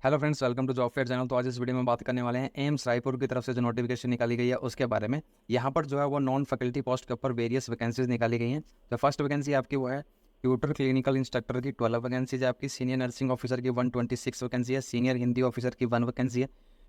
Hello friends, welcome to job fair channel. तो आज इस वीडियो में बात करने वाले हैं एम्स रायपुर की तरफ से जो नोटिफिकेशन निकाली गई है उसके बारे में। यहाँ पर जो है वो नॉन फैकल्टी पोस्ट के ऊपर वेरियस वैकेंसीज निकाली गई हैं। तो फर्स्ट वैकेंसी आपकी वो है ट्यूटर क्लिनिकल इंस्ट्रक्टर की 12 वैकेंसीज है आपकी। सीनियर नर्सिंग ऑफिसर की 126 वैकेंसी है। सीनियर हिंदी ऑफिसर की 1 वैकेंसी है।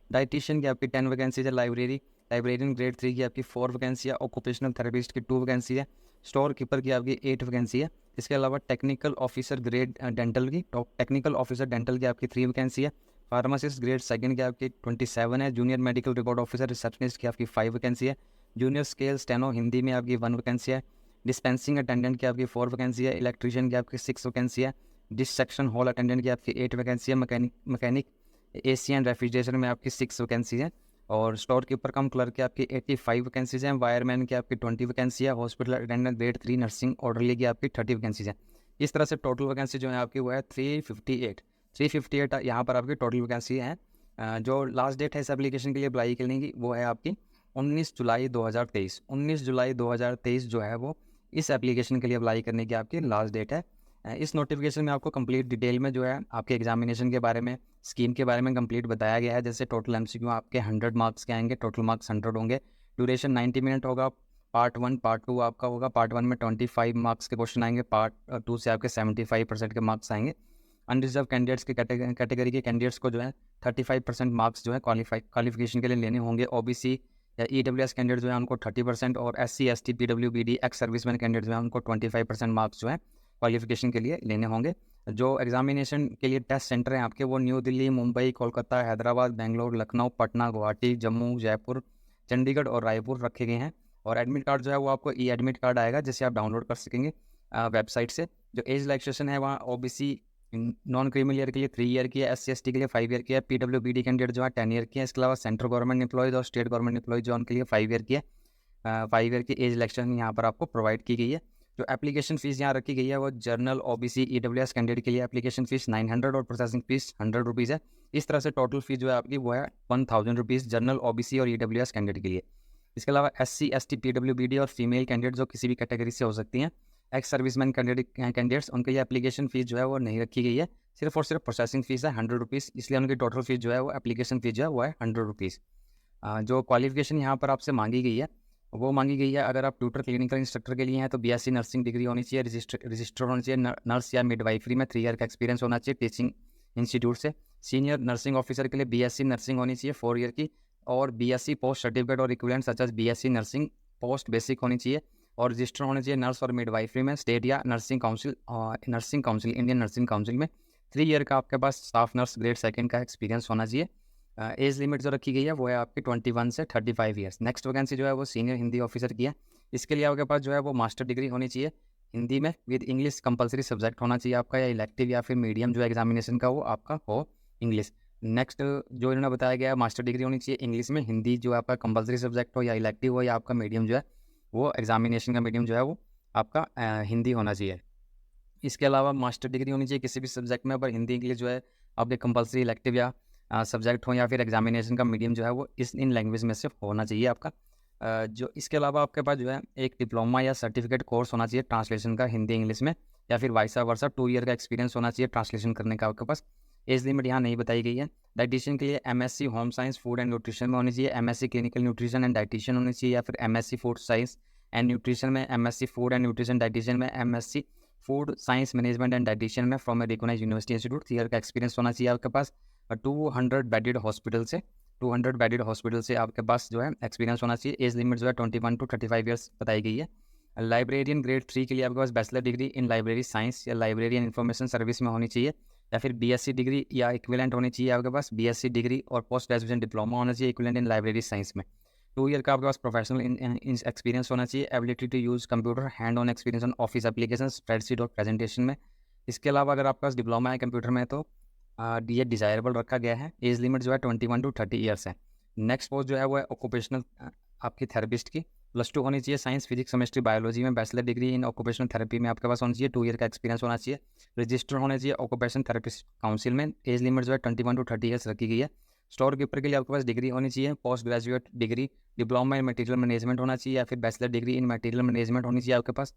डाइटिशियन की आपकी 10 वैकेंसीज है। लाइब्रेरियन ग्रेड 3 की आपकी 4 वैकेंसी है। ऑक्यूपेशनल थेरेपिस्ट की 2 वैकेंसी है। स्टोर कीपर की आपकी 8 वैकेंसी है। इसके अलावा टेक्निकल ऑफिसर ग्रेड डेंटल की टेक्निकल ऑफिसर डेंटल की आपकी 3 वैकेंसी है। फार्मासिस्ट ग्रेड सेकंड की आपकी 27 है। Junior medical record officer receptionist की आपकी 5 वैकेंसी है। जूनियर स्केल स्टेनो हिंदी में आपकी 1 वैकेंसी है। डिस्पेंसिंग अटेंडेंट की आपकी 4 वैकेंसी है। इलेक्ट्रीशियन की आपकी 6 वैकेंसी है। डिस सेक्शन हॉल अटेंडेंट की आपकी 8 वैकेंसी है। मैकेनिक एसी एंड रेफ्रिजरेशन में आपकी 6 वैकेंसी है। और स्टोर कीपर कम क्लर्क की आपकी 85 वैकेंसीज हैं। वायरमैन की आपकी 20 वैकेंसी है। Hospital attendant grade 3 nursing orderly की आपकी 30 वैकेंसीज है। इस तरह से टोटल वैकेंसी जो है आपकी वो है 358 यहाँ पर आपकी टोटल वैकेंसी है। जो लास्ट डेट है इस एप्लीकेशन के लिए अप्लाई करने की वो है आपकी 19 जुलाई 2023। 19 जुलाई 2023 जो है वो इस एप्लीकेशन के लिए अप्लाई करने की आपकी लास्ट डेट है। इस नोटिफिकेशन में आपको कंप्लीट डिटेल में जो है आपके एग्जामिनेशन के बारे में, स्कीम के बारे में कंप्लीट बताया गया है। जैसे टोटल एमसीक्यू आपके 100 मार्क्स के आएंगे, टोटल मार्क्स 100 होंगे। ड्यूरेशन 90 मिनट होगा। पार्ट 1 पार्ट 2 आपका होगा। पार्ट 1 में 25 मार्क्स के क्वेश्चन आएंगे। पार्ट 2 से आपके 75% के मार्क्स आएंगे। अनरिजर्व कैंडिडेट्स की कैटेगरी के कैंडिडेट्स को जो है 35% मार्क्स जो है क्वालिफिकेशन के लिए लेने होंगे। ओबीसी या ईडब्ल्यूएस कैंडिडेट जो है उनको 30%, और SC ST PWBD ex serviceman candidate जो है उनको 25% मार्क्स जो है क्वालिफिकेशन के लिए लेने होंगे। जो एग्जामिनेशन के लिए टेस्ट सेंटर हैं आपके वो न्यू दिल्ली, मुंबई, कोलकाता, हैदराबाद, बेंगलोर, लखनऊ, पटना, गुवाहाटी, जम्मू, जयपुर, चंडीगढ़ और रायपुर रखे गए हैं। और एडमिट कार्ड जो है वो आपको ई एडमिट कार्ड आएगा जिसे आप डाउनलोड कर सकेंगे वेबसाइट से। जो एज रिलैक्सेशन है वहाँ ओबीसी नॉन क्रीमी ईयर के लिए 3 ईयर की है। एस सी के लिए 5 ईयर की है। पीडब्ल्यूबीडी कैंडिडेट जो है 10 ईयर की है। इसके अलावा सेंट्रल गवर्नमेंट एम्प्लॉयज़ और स्टेट गवर्नमेंट एम्प्लॉयज़ जो उनके लिए 5 ईयर की है। 5 ईयर की एज इलेक्शन यहाँ पर आपको प्रोवाइड की गई है। जो एप्लीकेशन फीस यहाँ रखी गई है वो जनरल ओबीसी ईडब्ल्यूएस कैंडिडेट के लिए एप्लीकेशन फीस 900 और प्रोसेसिंग फीस 100 रुपीज़ है। इस तरह से टोटल फीस जो है आपकी वो है 1000 रुपीज़ जनरल ओबीसी और ईडब्ल्यूएस कैंडिडेट के लिए। इसके अलावा एससी एसटी पीडब्ल्यूबीडी और फीमेल कैंडिडेट जो किसी भी कैटेगरी से हो सकती हैं, एक्स सर्विसमैन कैंडिडेट्स, उनके लिए एप्लीकेशन फीस जो है वो नहीं रखी गई है। सिर्फ और सिर्फ प्रोसेसिंग फीस है 100 रुपीज़। इसलिए उनकी टोटल फीस जो है वो एप्लीकेशन फीस जो है वो है 100 रुपीज़। जो क्वालिफिकेशन यहाँ पर आपसे मांगी गई है वो मांगी गई है, अगर आप ट्यूटर क्लिनिकल इंस्ट्रक्टर के लिए हैं तो बीएससी नर्सिंग डिग्री होनी चाहिए। रजिस्टर होना चाहिए। नर्स या मिडवाइफरी में 3 ईयर का एक्सपीरियंस होना चाहिए टीचिंग इंस्टीट्यूट से। सीनियर नर्सिंग ऑफिसर के लिए बीएससी नर्सिंग होनी चाहिए 4 ईयर की। और बीएससी पोस्ट सर्टिफिकेट और equivalent such as BSc nursing post basic होनी चाहिए। और रजिस्टर होने चाहिए नर्स और मिडवाइफरी में स्टेट या nursing council Indian nursing council में। 3 ईयर का आपके पास स्टाफ नर्स ग्रेड सेकंड का एक्सपीरियंस होना चाहिए। एज लिमिट जो रखी गई है वो है आपकी 21 से 35 ईयर्स। नेक्स्ट वैकेंसी जो है वो सीनियर हिंदी ऑफिसर की है। इसके लिए आपके पास जो है वो मास्टर डिग्री होनी चाहिए हिंदी में विद इंग्लिश कंपलसरी सब्जेक्ट होना चाहिए आपका, या इलेक्टिव या फिर मीडियम जो एग्जामिनेशन का वो आपका हो इंग्लिश। नेक्स्ट जो इन्होंने बताया गया है मास्टर डिग्री होनी चाहिए इंग्लिश में। हिंदी जो आपका कंपलसरी सब्जेक्ट हो या इलेक्टिव हो, या आपका मीडियम जो है वो एग्जामिनेशन का मीडियम जो है वो आपका हिंदी होना चाहिए। इसके अलावा मास्टर डिग्री होनी चाहिए किसी भी सब्जेक्ट में, पर हिंदी इंग्लिश जो है आपके कंपलसरी इलेक्टिव या सब्जेक्ट हो, या फिर एग्जामिनेशन का मीडियम जो है वो इन लैंग्वेज में से होना चाहिए आपका। जो इसके अलावा आपके पास जो है एक डिप्लोमा या सर्टिफिकेट कोर्स होना चाहिए ट्रांसलेशन का हिंदी इंग्लिश में, या फिर वाइसा वर्सा 2 ईयर का एक्सपीरियंस होना चाहिए ट्रांसलेशन करने का आपके पास। एज लिमिट यहाँ नहीं बताई गई है। डाइटिशियन के लिए MSc home science food and nutrition में होनी चाहिए। MSc clinical nutrition and dietitian होनी चाहिए, या फिर MSc food science and nutrition में, MSc food and nutrition dietitian में, MSc food science management and dietitian में from a recognised university institute. 3 year का एक्सपीरियंस होना चाहिए आपके पास। 200 बेडेड हॉस्पिटल से 200 बेडेड हॉस्पिटल से आपके पास जो है एक्सपीरियंस होना चाहिए। एज लिमिट जो है 21 to 35 ईयर्स बताई गई है। लाइब्रेरियन ग्रेड 3 के लिए आपके पास bachelor degree in library science या लाइब्रेरियन इन्फॉर्मेशन सर्विस में होनी चाहिए, या फिर बीएससी डिग्री या इक्विवेलेंट होनी चाहिए आपके पास। बीएससी डिग्री और पोस्ट ग्रेजुएशन डिप्लोमा होना चाहिए इक्विवेलेंट इन लाइब्रेरी साइंस में। 2 ईयर का आपके पास प्रोफेशनल एक्सपीरियंस होना चाहिए। Ability to use computer, hand on experience on office application, spreadsheet और प्रेजेंटेशन में। इसके अलावा अगर आपके पास डिप्लोमा है कंप्यूटर में तो ये डिज़ायरेबल रखा गया है। एज लिमिट जो है 21 to 30 ईयर्स है। नेक्स्ट पोस्ट जो है वो है ऑक्यूपेशनल आपकी थेरेपिस्ट की। +2 होनी चाहिए साइंस फिजिक्स केमिस्ट्री बायोलॉजी में। बैचलर डिग्री इन ऑक्यूपेशनल थेरेपी में आपके पास होनी चाहिए। 2 ईयर का एक्सपीरियंस होना चाहिए। रजिस्टर होने चाहिए ऑक्यूपेशन थेरेपिस्ट काउंसिल में। एज लिमिट जो है 21 to 30 ईयर्स रखी गई है। स्टोर कीपर के लिए आपके पास डिग्री होनी चाहिए post graduate degree diploma in material management होना चाहिए, या फिर बैचलर डिग्री इन मटेरियल मैनेजमेंट होनी चाहिए आपके पास।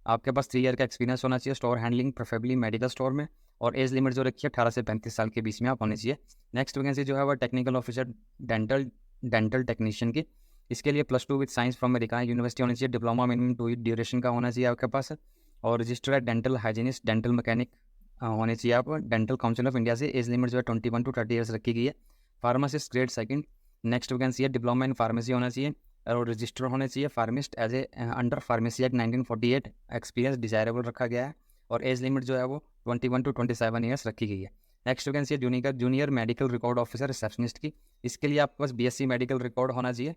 आपके पास 3 ईयर का एक्सपीरियंस होना चाहिए store handling preferably medical store में, और एज लिमिट जो रखी है 18 से 35 साल के बीच में आप होने चाहिए। नेक्स्ट वैकेंसी जो है वो टेक्निकल ऑफिसर डेंटल टेक्नीशियन की। इसके लिए +2 with science from America university होनी चाहिए, डिप्लोमा मिनिमम 2 ईयर ड्यूरेशन का होना चाहिए आपके पास, और registered dental hygienist dental mechanic होने चाहिए आप डेंटल काउंसिल ऑफ इंडिया से। एज लिमिट जो है 21 to 30 ईयर्स रखी गई है। Pharmacist grade second. Next vacancy है डिप्लोमा इन फार्मेसी होना चाहिए और रजिस्टर होने चाहिए pharmacist as a under pharmacy act 1948, experience desirable रखा गया है, और एज लिमिट जो है वो 21 to 27 ईयर्स रखी गई है। नेक्स्ट वैकेंसी है junior medical record officer receptionist की। इसके लिए आपके पास BSc मेडिकल रिकॉर्ड होना चाहिए,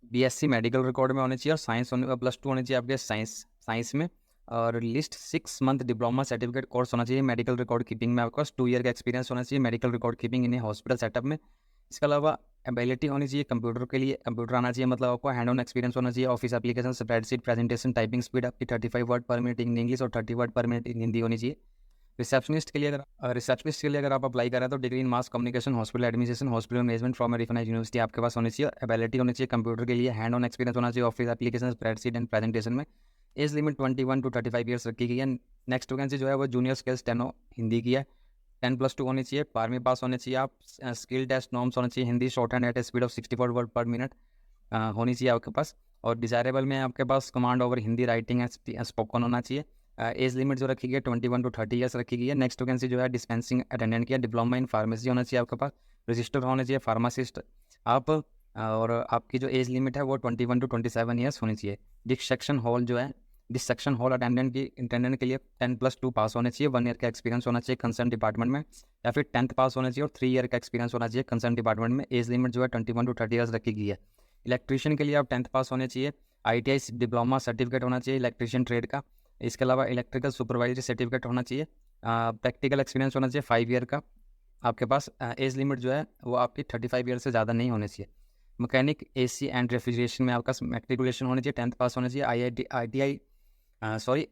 BSc मेडिकल रिकॉर्ड में होने चाहिए, और साइंस +2 होने चाहिए आपके साइंस में, और list 6 month diploma certificate course होना चाहिए मेडिकल रिकॉर्ड कीपिंग में। आपके पास 2 ईयर का एक्सपीरियंस होना चाहिए medical record keeping in hospital setup में। इसके अलावा एबिलिटी होनी चाहिए कंप्यूटर के लिए, कंप्यूटर आना चाहिए, मतलब आपको हैंड ऑन एक्सपीरियंस होना चाहिए। Office application spreadsheet presentation typing speed आपकी 35 word per minute in English और 30 word per minute in Hindi होनी चाहिए। रिसेप्शनिस्ट के लिए अगर आप अप्लाई करें तो degree in mass communication hospital administration hospital management from recognised university आपके पास होनी चाहिए। एबिलिटी होनी चाहिए कंप्यूटर के लिए, हैंड ऑन एक्सपीरियंस होना चाहिए office application spreadsheet and presentation में। एज लिमिट 21 to 35 ईयर्स रखी गई है। नेक्स्ट वैकेंसी जो है वो जूनियर स्किल्स स्टेनो हिंदी की है, 10+2 होनी चाहिए, 12वीं पास होने चाहिए आप, स्किल टेस्ट नॉर्म्स होना चाहिए Hindi shorthand at a speed of 64 word per minute होनी चाहिए आपके पास, और डिजायरेबल में आपके पास command over Hindi writing and spoken होना चाहिए। एज लिमिट जो रखी गई है 21 to 30 ईयर्स रखी गई है। नेक्स्ट वैकेंसी जो है डिस्पेंसिंग अटेंडेंट की है, डिप्लोमा इन फार्मेसी होना चाहिए आपके पास, रजिस्टर होने चाहिए फार्मासिस्ट आप, और आपकी जो एज लिमिट है वो 21 to 27 ईयर्स होनी चाहिए। डिसेक्शन हॉल अटेंडेंट के लिए 10+2 पास होने चाहिए, 1 ईयर का एक्सपीरियंस होना चाहिए कंसर्न डिपार्टमेंट में, या फिर 10th पास होना चाहिए और 3 ईयर का एक्सपीरियंस होना चाहिए कंसर्न डिपार्टमेंट में। एज लिमिट जो है 21 to 30 ईयर्स रखी गई है। इलेक्ट्रीशियन के लिए आप 10th पास होने चाहिए, ITI डिप्लोमा सर्टिफिकेट होना चाहिए इलेक्ट्रीशियन ट्रेड का। इसके अलावा इलेक्ट्रिकल सुपरवाइजरी सर्टिफिकेट होना चाहिए, प्रैक्टिकल एक्सपीरियंस होना चाहिए 5 ईयर का आपके पास। एज लिमिट जो है वो आपकी 35 ईयर से ज़्यादा नहीं होनी चाहिए। मैकेनिक AC एंड रेफ्रिजरेशन में आपका मैट्रिकुलेशन होना चाहिए, 10th पास होना चाहिए।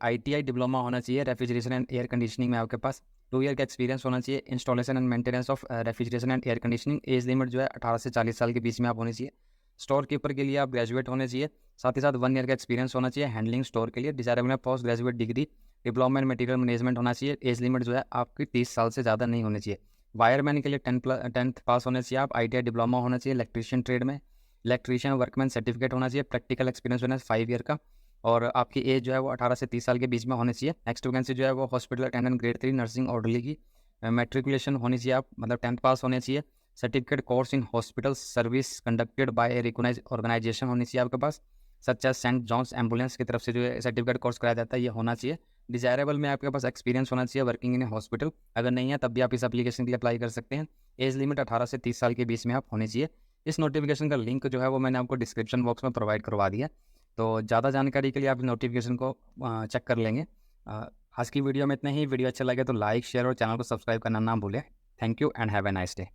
ITI डिप्लोमा होना चाहिए रेफ्रिजरेशन एंड एयर कंडीशनिंग में आपके पास। 2 ईयर का एक्सपीरियंस होना चाहिए installation and maintenance of refrigeration and air conditioning. As limit जो है 18 से 40 साल के बीच में आप होने चाहिए। स्टोर कीपर के लिए आप ग्रेजुएट होने चाहिए, साथ ही साथ 1 ईयर का एक्सपीरियंस होना चाहिए हैंडलिंग स्टोर के लिए। डिजायरेबल में post graduate degree diploma in material management होना चाहिए। एज लिमिट जो है आपकी 30 साल से ज़्यादा नहीं होनी चाहिए। वायरमैन के लिए 10th पास होने चाहिए आप, ITI डिप्लोमा होना चाहिए इलेक्ट्रीशियन ट्रेड में, इलेक्ट्रीशियन वर्कमैन सर्टिफिकेट होना चाहिए, प्रैक्टिकल एक्सपीरियंस होना है 5 ईयर का, और आपकी एज जो है वो 18 से 30 साल के बीच में होनी चाहिए। नेक्स्ट वैकेंसी जो है वो hospital attendant grade 3 nursing orderly की। मैट्रिकुलेशन होनी चाहिए आप, मतलब 10th पास होने चाहिए। Certificate course in hospital service conducted by a recognised organisation होनी चाहिए आपके पास, such as saint John's ambulance की तरफ से जो है सर्टिफिकेट कोर्स कराया जाता है ये होना चाहिए। डिजायरेबल में आपके पास एक्सपीरियंस होना चाहिए वर्किंग इन हॉस्पिटल, अगर नहीं है तब भी आप इस एप्लीकेशन के लिए अप्लाई कर सकते हैं। एज लिमिट 18 से 30 साल के बीच में आप होने चाहिए। इस नोटिफिकेशन का लिंक जो है वो मैंने आपको डिस्क्रिप्शन बॉक्स में प्रोवाइड करवा दिया, तो ज़्यादा जानकारी के लिए आप नोटिफिकेशन को चेक कर लेंगे। आज की वीडियो में इतना ही। वीडियो अच्छा लगे तो लाइक शेयर और चैनल को सब्सक्राइब करना ना भूलें। Thank you and have a nice day.